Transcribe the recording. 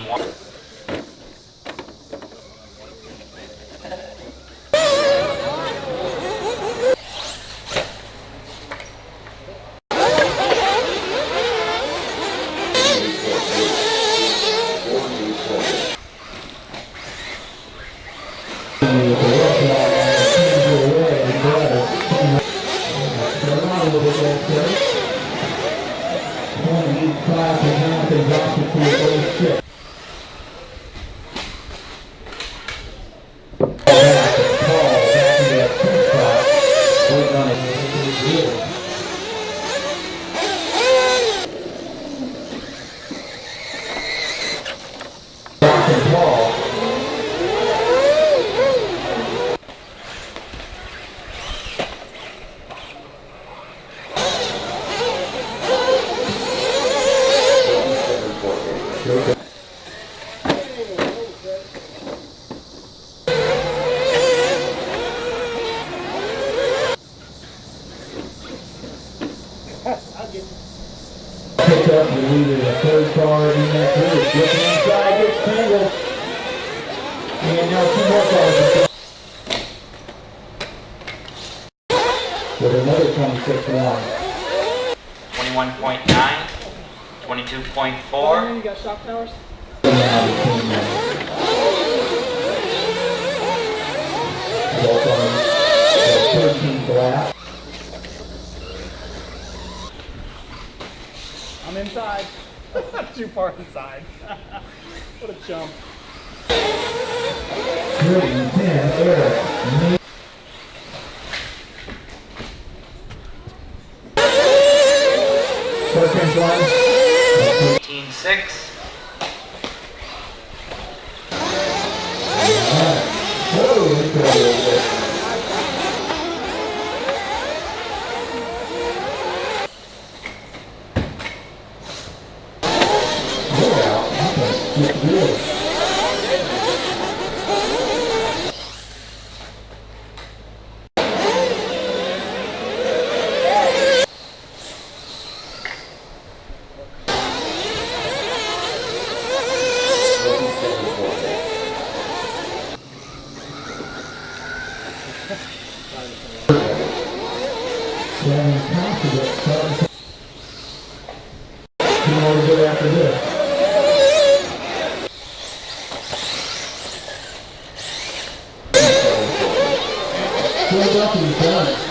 1. Pick up the leader, the third car in that group. Looking inside, gets tangled. And now two more cars with another 26-1. 21.9, 22.4. You got shock towers? Now between them. Both on the 13th lap. I'm inside. Too far inside. What a jump. 30-10, Eric. First one. 18.6. Two more to go after this. Philadelphia's done.